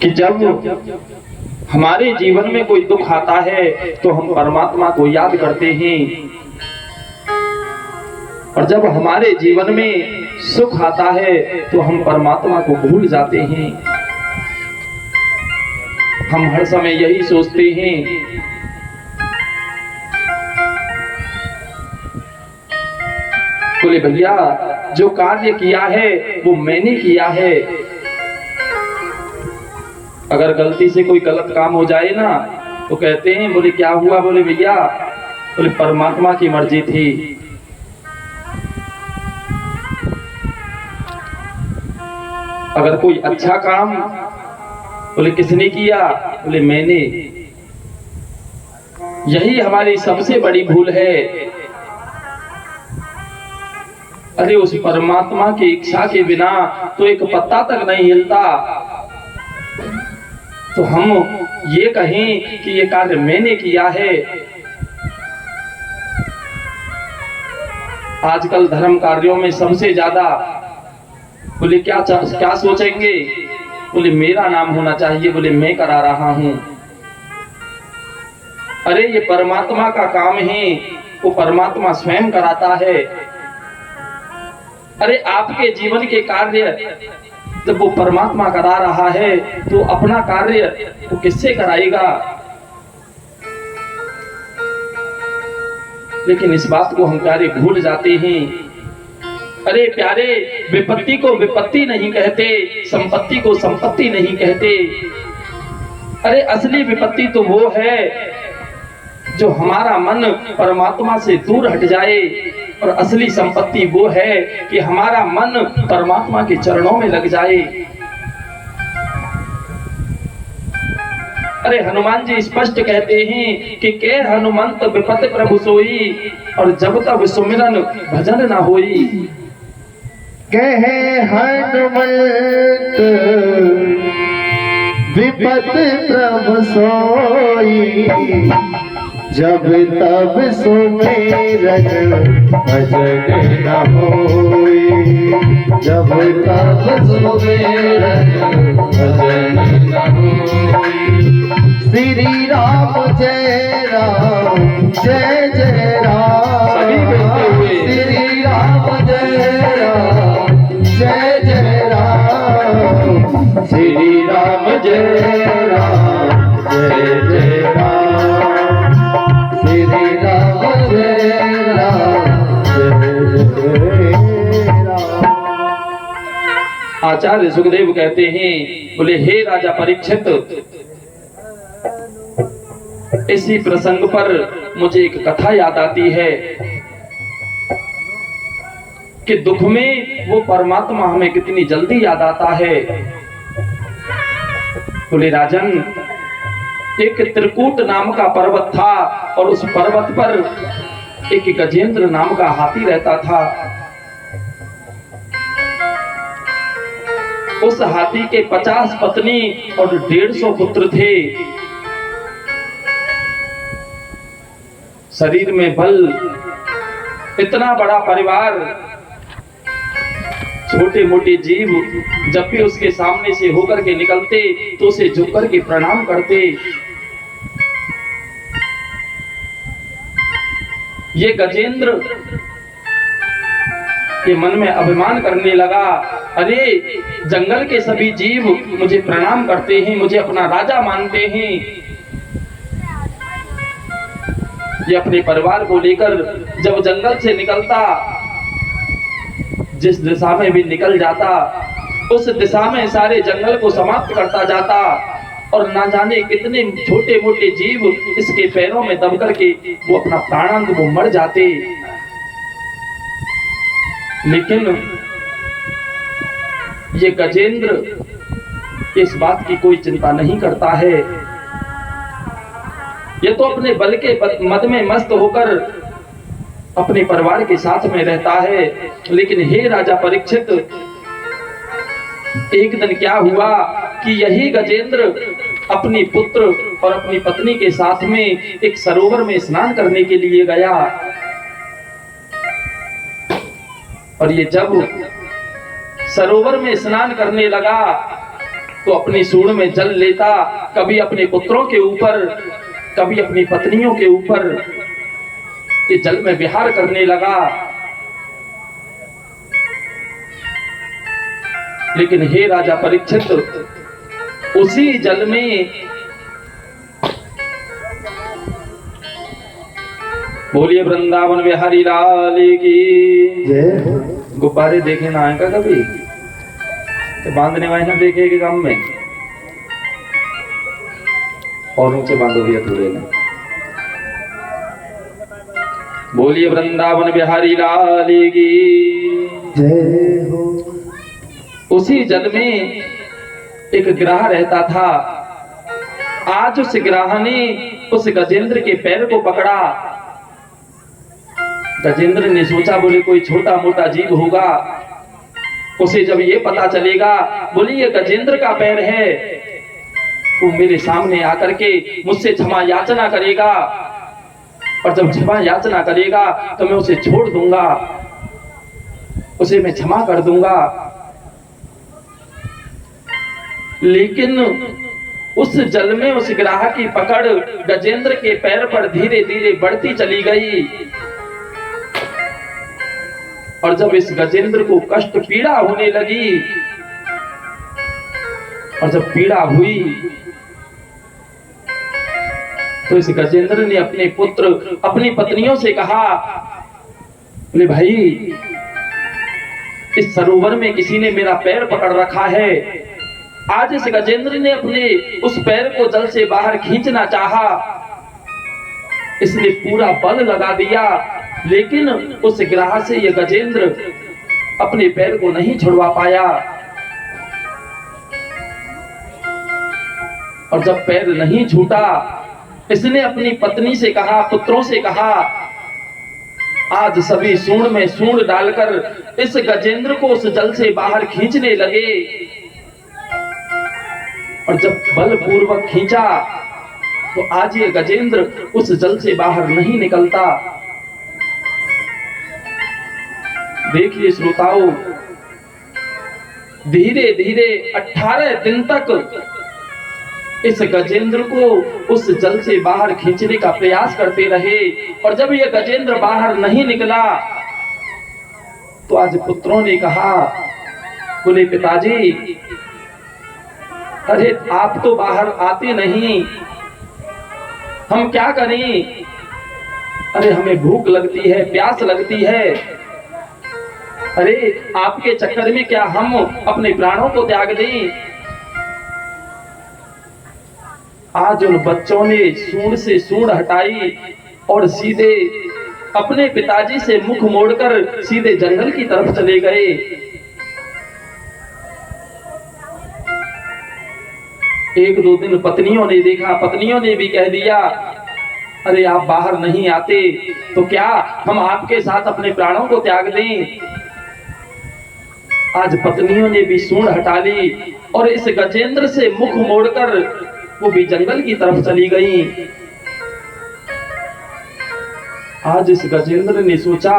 कि जब हमारे जीवन में कोई दुख आता है तो हम परमात्मा को याद करते हैं, और जब हमारे जीवन में सुख आता है तो हम परमात्मा को भूल जाते हैं। हम हर समय यही सोचते हैं बोले भैया जो कार्य किया है वो मैंने किया है। अगर गलती से कोई गलत काम हो जाए ना तो कहते हैं बोले क्या हुआ, बोले भैया बोले परमात्मा की मर्जी थी। अगर कोई अच्छा काम बोले किसने किया, बोले मैंने। यही हमारी सबसे बड़ी भूल है। अरे उस परमात्मा की इच्छा के बिना तो एक पत्ता तक नहीं हिलता, तो हम ये कहें कि ये कार्य मैंने किया है। आजकल धर्म कार्यों में सबसे ज्यादा बोले क्या सोचेंगे, बोले मेरा नाम होना चाहिए, बोले मैं करा रहा हूं। अरे ये परमात्मा का काम है, वो परमात्मा स्वयं कराता है। अरे आपके जीवन के कार्य जब वो परमात्मा करा रहा है तो अपना कार्य वो किससे कराएगा। लेकिन इस बात को हम प्यारे भूल जाते हैं। अरे प्यारे, विपत्ति को विपत्ति नहीं कहते, संपत्ति को संपत्ति नहीं कहते। अरे असली विपत्ति तो वो है जो हमारा मन परमात्मा से दूर हट जाए, और असली संपत्ति वो है कि हमारा मन परमात्मा के चरणों में लग जाए। अरे हनुमान जी स्पष्ट कहते हैं कि के हनुमंत विपत प्रभु सोई, और जब तक सुमिरन भजन ना होई। कहे हनुमंत विपत प्रभु सोई, जब तब सुमिरन भजन न होई। जब तब सुमिरन भजन न होई। श्री राम जय राम जय जय राम। श्री राम जय राम जय जय राम। श्री राम जय राम जय जय राम। श्री राम जय राम जय जय राम। आचार्य सुखदेव कहते हैं बोले हे राजा परीक्षित, इसी प्रसंग पर मुझे एक कथा याद आती है कि दुख में वो परमात्मा हमें कितनी जल्दी याद आता है। बोले राजन, एक त्रिकूट नाम का पर्वत था, और उस पर्वत पर एक गजेंद्र नाम का हाथी रहता था। उस हाथी के 50 पत्नी और 150 पुत्र थे। शरीर में बल, इतना बड़ा परिवार, छोटे मोटे जीव जब भी उसके सामने से होकर के निकलते तो उसे झुक कर के प्रणाम करते। ये गजेंद्र के मन में अभिमान करने लगा, अरे जंगल के सभी जीव मुझे प्रणाम करते हैं, मुझे अपना राजा मानते हैं। ये अपने परिवार को लेकर जब जंगल से निकलता, जिस दिशा में भी निकल जाता उस दिशा में सारे जंगल को समाप्त करता जाता, और ना जाने कितने छोटे मोटे जीव इसके पैरों में दब करके वो अपना प्राणांत वो मर जाते। लेकिन ये गजेंद्र इस बात की कोई चिंता नहीं करता है। ये तो अपने बल के मद में मस्त होकर अपने परिवार के साथ में रहता है। लेकिन हे राजा परीक्षित, एक दिन क्या हुआ कि यही गजेंद्र अपनी पुत्र और अपनी पत्नी के साथ में एक सरोवर में स्नान करने के लिए गया, और ये जब सरोवर में स्नान करने लगा तो अपनी सूंड में जल लेता, कभी अपने पुत्रों के ऊपर, कभी अपनी पत्नियों के ऊपर ये जल में विहार करने लगा। लेकिन हे राजा परीक्षित, उसी जल में, बोलिए वृंदावन बिहारी लाल की जय। गुब्बारे देखे ना आए का कभी? तो बांधने वाले ना देखे के काम में, और ऊंचे बांधो भैया थोड़े ना। बोलिए वृंदावन बिहारी लाल की जय हो। उसी जल में एक ग्राह रहता था। आज उस ग्राह ने उस गजेंद्र के पैर को पकड़ा। गजेंद्र ने सोचा, बोले कोई छोटा मोटा जीव होगा, उसे जब ये पता चलेगा, बोले ये गजेंद्र का पैर है, वो मेरे सामने आकर के मुझसे क्षमा याचना करेगा, और जब क्षमा याचना करेगा तो मैं उसे छोड़ दूंगा, उसे मैं क्षमा कर दूंगा। लेकिन उस जल में उस ग्राह की पकड़ गजेंद्र के पैर पर धीरे धीरे बढ़ती चली गई, और जब इस गजेंद्र को कष्ट पीड़ा होने लगी, और जब पीड़ा हुई तो इस गजेंद्र ने अपने पुत्र, अपनी पत्नियों से कहा, बोले भाई इस सरोवर में किसी ने मेरा पैर पकड़ रखा है। आज इस गजेंद्र ने अपने उस पैर को जल से बाहर खींचना चाहा, इसने पूरा बल लगा दिया, लेकिन उस ग्राह से यह गजेंद्र अपने पैर को नहीं छुड़वा पाया। और जब पैर नहीं छूटा, इसने अपनी पत्नी से कहा, पुत्रों से कहा, आज सभी सूंड में सूंड डालकर इस गजेंद्र को उस जल से बाहर खींचने लगे। और जब बलपूर्वक खींचा तो आज ये गजेंद्र उस जल से बाहर नहीं निकलता। देखिए श्रोताओं, धीरे धीरे 18 दिन तक इस गजेंद्र को उस जल से बाहर खींचने का प्रयास करते रहे, और जब यह गजेंद्र बाहर नहीं निकला तो आज पुत्रों ने कहा, बोले पिताजी अरे आप तो बाहर आते नहीं, हम क्या करें? अरे हमें भूख लगती है, प्यास लगती है, अरे आपके चक्कर में क्या हम अपने प्राणों को त्याग दें? आज उन बच्चों ने सूंड से सूंड हटाई और सीधे अपने पिताजी से मुख मोड़कर सीधे जंगल की तरफ चले गए। एक दो दिन पत्नियों ने देखा, पत्नियों ने भी कह दिया, अरे आप बाहर नहीं आते तो क्या हम आपके साथ अपने प्राणों को त्याग दें? आज पत्नियों ने भी सूंड हटा ली और इस गजेंद्र से मुख मोड़कर वो भी जंगल की तरफ चली गई। आज इस गजेंद्र ने सोचा,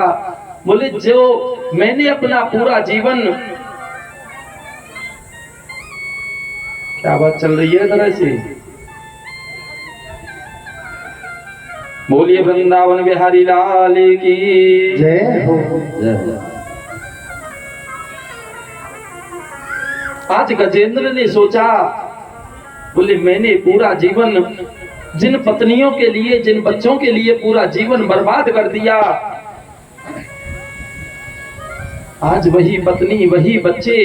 बोले जो मैंने अपना पूरा जीवन, क्या बात चल रही है तरह से? बोलिए वृंदावन बिहारी लाल की जय हो। आज गजेंद्र ने सोचा, बोले मैंने पूरा जीवन जिन पत्नियों के लिए, जिन बच्चों के लिए पूरा जीवन बर्बाद कर दिया, आज वही पत्नी, वही बच्चे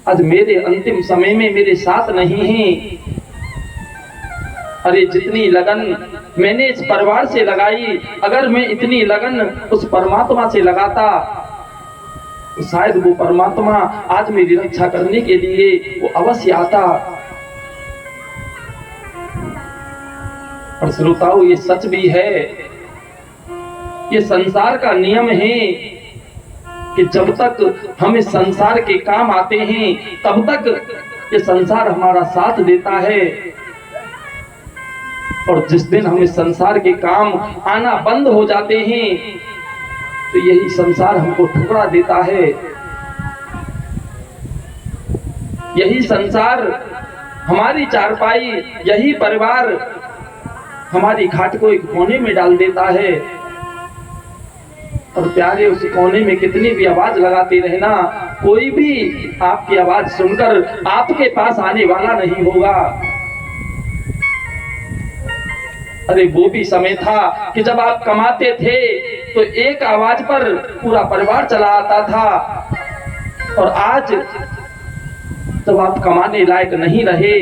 आज मेरे अंतिम समय में मेरे साथ नहीं हैं। अरे जितनी लगन मैंने इस परिवार से लगाई, अगर मैं इतनी लगन उस परमात्मा से लगाता तो शायद वो परमात्मा आज मेरी रक्षा करने के लिए वो अवश्य आता। और श्रोताओं, ये सच भी है, ये संसार का नियम है कि जब तक हम इस संसार के काम आते हैं तब तक ये संसार हमारा साथ देता है, और जिस दिन हम इस संसार के काम आना बंद हो जाते हैं तो यही संसार हमको ठुकरा देता है। यही संसार, हमारी चारपाई, यही परिवार हमारी खाट को एक कोने में डाल देता है। और प्यारे, उस कोने में कितनी भी आवाज लगाते रहना, कोई भी आपकी आवाज सुनकर आपके पास आने वाला नहीं होगा। अरे वो भी समय था कि जब आप कमाते थे तो एक आवाज पर पूरा परिवार चला आता था, और आज जब आप कमाने लायक नहीं रहे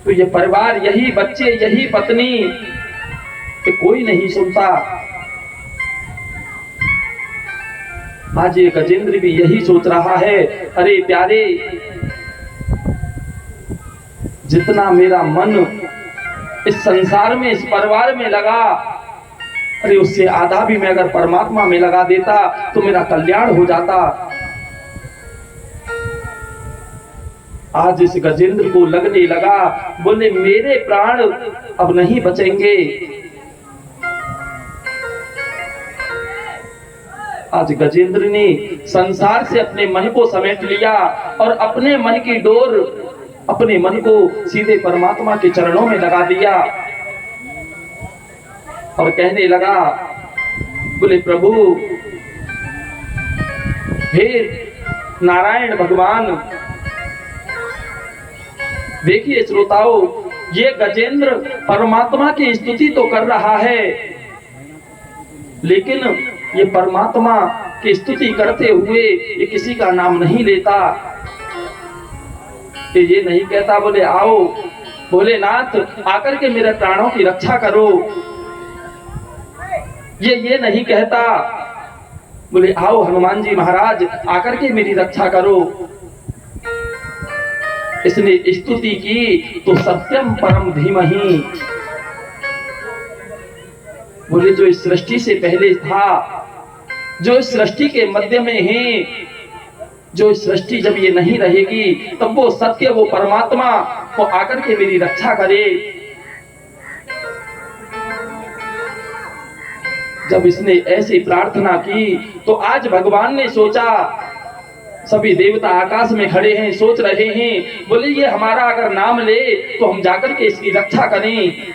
तो ये परिवार, यही बच्चे, यही पत्नी, कि कोई नहीं सुनता। आज ये गजेंद्र भी यही सोच रहा है, अरे प्यारे, जितना मेरा मन इस संसार में, इस परिवार में लगा, अरे उससे आधा भी मैं अगर परमात्मा में लगा देता तो मेरा कल्याण हो जाता। आज इस गजेंद्र को लगने लगा, बोले मेरे प्राण अब नहीं बचेंगे। आज गजेंद्र ने संसार से अपने मन को समेट लिया और अपने मन की डोर, अपने मन को सीधे परमात्मा के चरणों में लगा दिया और कहने लगा, बोले प्रभु, हे नारायण भगवान, देखिए श्रोताओं, ये गजेंद्र परमात्मा की स्तुति तो कर रहा है, लेकिन ये परमात्मा की स्तुति करते हुए ये किसी का नाम नहीं लेता। ये नहीं कहता, बोले आओ भोलेनाथ, आकर के मेरे प्राणों की रक्षा करो। ये नहीं कहता, बोले आओ हनुमान जी महाराज, आकर के मेरी रक्षा करो। इसने स्तुति की तो सत्यम परम धीमहि, बोले जो इस सृष्टि से पहले था, जो इस सृष्टि के मध्य में है, जो इस सृष्टि जब ये नहीं रहेगी तब वो सत्य, वो परमात्मा वो आकर के मेरी रक्षा करे। जब इसने ऐसी प्रार्थना की तो आज भगवान ने सोचा, सभी देवता आकाश में खड़े हैं, सोच रहे हैं, बोले ये हमारा अगर नाम ले तो हम जाकर के इसकी रक्षा करें।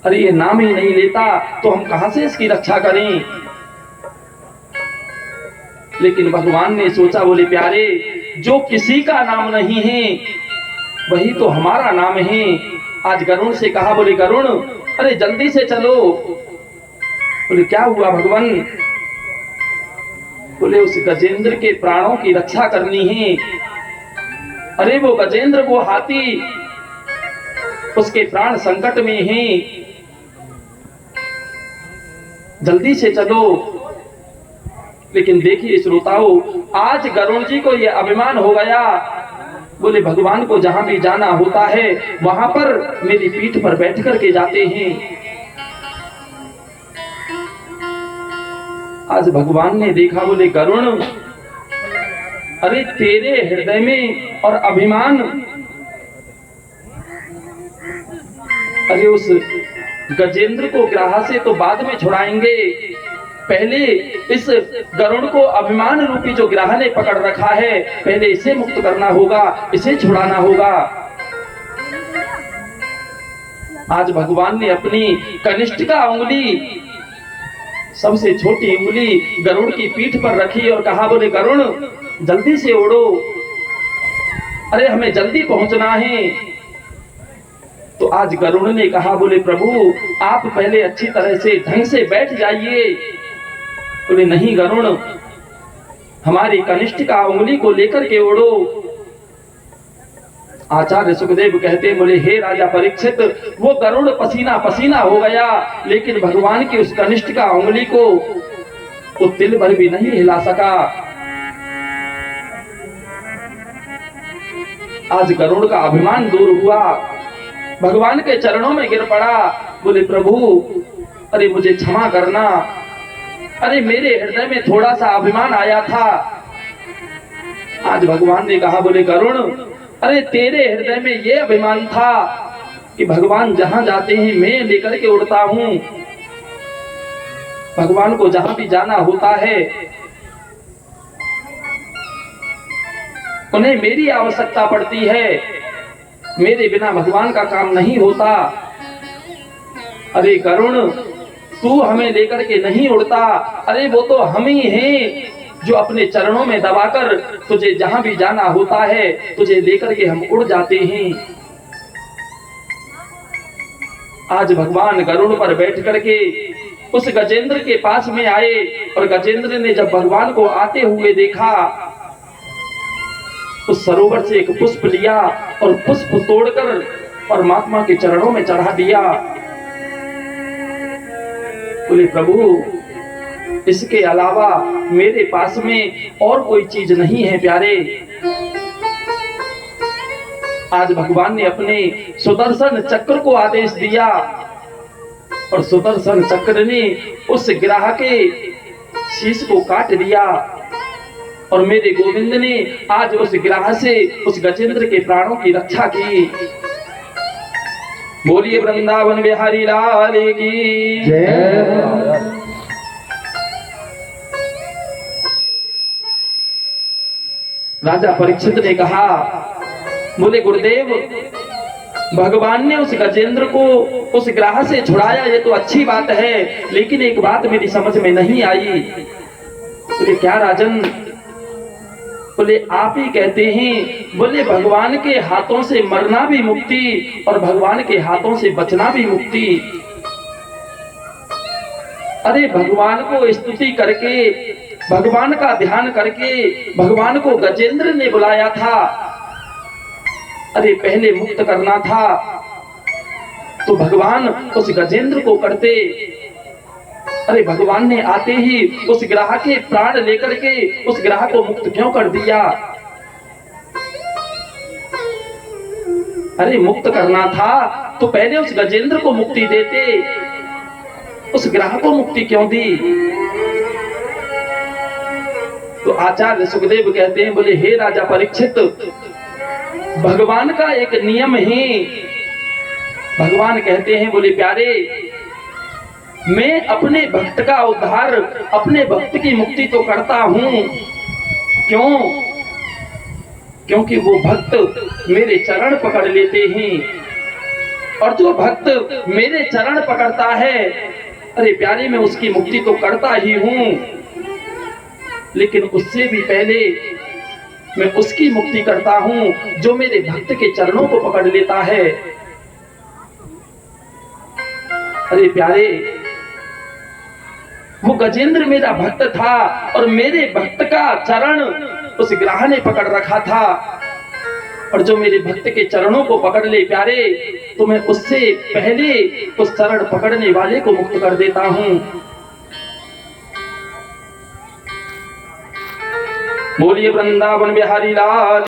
अरे ये नाम ही नहीं लेता तो हम कहां से इसकी रक्षा करें। लेकिन भगवान ने सोचा, बोले प्यारे, जो किसी का नाम नहीं है वही तो हमारा नाम है। आज गरुण से कहा, बोले गरुण, अरे जल्दी से चलो। बोले क्या हुआ भगवान? बोले उस गजेंद्र के प्राणों की रक्षा करनी है। अरे वो गजेंद्र, वो हाथी, उसके प्राण संकट में हैं, जल्दी से चलो। लेकिन देखिए श्रोताओं, आज गरुण जी को यह अभिमान हो गया, बोले भगवान को जहां भी जाना होता है वहां पर मेरी पीठ पर बैठ करके जाते हैं। आज भगवान ने देखा, बोले गरुण, अरे तेरे हृदय में और अभिमान, अरे उस गजेंद्र को ग्राह से तो बाद में छुड़ाएंगे, पहले इस गरुण को अभिमान रूपी जो ग्राह ने पकड़ रखा है, पहले इसे मुक्त करना होगा, इसे छुड़ाना होगा। आज भगवान ने अपनी कनिष्ठिका उंगली, सबसे छोटी उंगली गरुड़ की पीठ पर रखी और कहा, बोले गरुण जल्दी से उड़ो, अरे हमें जल्दी पहुंचना है। तो आज गरुड़ ने कहा, बोले प्रभु आप पहले अच्छी तरह से ढंग से बैठ जाइए। बोले नहीं गरुड़, हमारी कनिष्ठिका उंगली को लेकर के उड़ो। आचार्य सुखदेव कहते, बोले हे राजा परीक्षित, वो गरुड़ पसीना पसीना हो गया, लेकिन भगवान की उस कनिष्ठिका उंगली को वो तिल भर भी नहीं हिला सका। आज गरुड़ का अभिमान दूर हुआ, भगवान के चरणों में गिर पड़ा। बोले प्रभु अरे मुझे क्षमा करना, अरे मेरे हृदय में थोड़ा सा अभिमान आया था। आज भगवान ने कहा, बोले गरुड़, अरे तेरे हृदय में ये अभिमान था कि भगवान जहां जाते हैं मैं लेकर के उड़ता हूं, भगवान को जहां भी जाना होता है। उन्हें मेरी आवश्यकता पड़ती है, मेरे बिना भगवान का काम नहीं होता। अरे गरुण, तू हमें लेकर के नहीं उड़ता, अरे वो तो हम ही हैं जो अपने चरणों में दबाकर तुझे जहां भी जाना होता है तुझे लेकर के हम उड़ जाते हैं। आज भगवान गरुड़ पर बैठ करके उस गजेंद्र के पास में आए और गजेंद्र ने जब भगवान को आते हुए देखा, उस सरोवर से एक पुष्प लिया और पुष्प तोड़कर परमात्मा के चरणों में चढ़ा दिया। बोले प्रभु, इसके अलावा मेरे पास में और कोई चीज नहीं है प्यारे। आज भगवान ने अपने सुदर्शन चक्र को आदेश दिया और सुदर्शन चक्र ने उस गिराह के शीश को काट दिया और मेरे गोविंद ने आज उस गिराह से उस गजेंद्र के प्राणों की रक्षा की। बोलिए वृंदावन बिहारी लाल की जय। राजा परीक्षित ने कहा, बोले गुरुदेव, भगवान ने उस गजेंद्र को उस ग्राह से छुड़ाया, ये तो अच्छी बात है, लेकिन एक बात मेरी समझ में नहीं आई। बोले क्या राजन? बोले आप ही कहते हैं, बोले भगवान के हाथों से मरना भी मुक्ति और भगवान के हाथों से बचना भी मुक्ति। अरे भगवान को स्तुति करके, भगवान का ध्यान करके भगवान को गजेंद्र ने बुलाया था। अरे पहले मुक्त करना था तो भगवान उस गजेंद्र को करते। अरे भगवान ने आते ही उस ग्राह के प्राण लेकर के उस ग्राह को मुक्त क्यों कर दिया? अरे मुक्त करना था तो पहले उस गजेंद्र को मुक्ति देते, उस ग्राह को मुक्ति क्यों दी? तो आचार्य सुखदेव कहते हैं, बोले हे राजा परीक्षित, भगवान का एक नियम है। भगवान कहते हैं, बोले प्यारे, मैं अपने भक्त का उद्धार, अपने भक्त की मुक्ति तो करता हूं। क्यों? क्योंकि वो भक्त मेरे चरण पकड़ लेते हैं और जो भक्त मेरे चरण पकड़ता है, अरे प्यारे, मैं उसकी मुक्ति तो करता ही हूं, लेकिन उससे भी पहले मैं उसकी मुक्ति करता हूं जो मेरे भक्त के चरणों को पकड़ लेता है। अरे प्यारे, वो गजेंद्र मेरा भक्त था और मेरे भक्त का चरण उस ग्राह ने पकड़ रखा था, और जो मेरे भक्त के चरणों को पकड़ ले प्यारे, तो मैं उससे पहले उस चरण पकड़ने वाले को मुक्त कर देता हूं। बोलिए वृंदावन बिहारी लाल।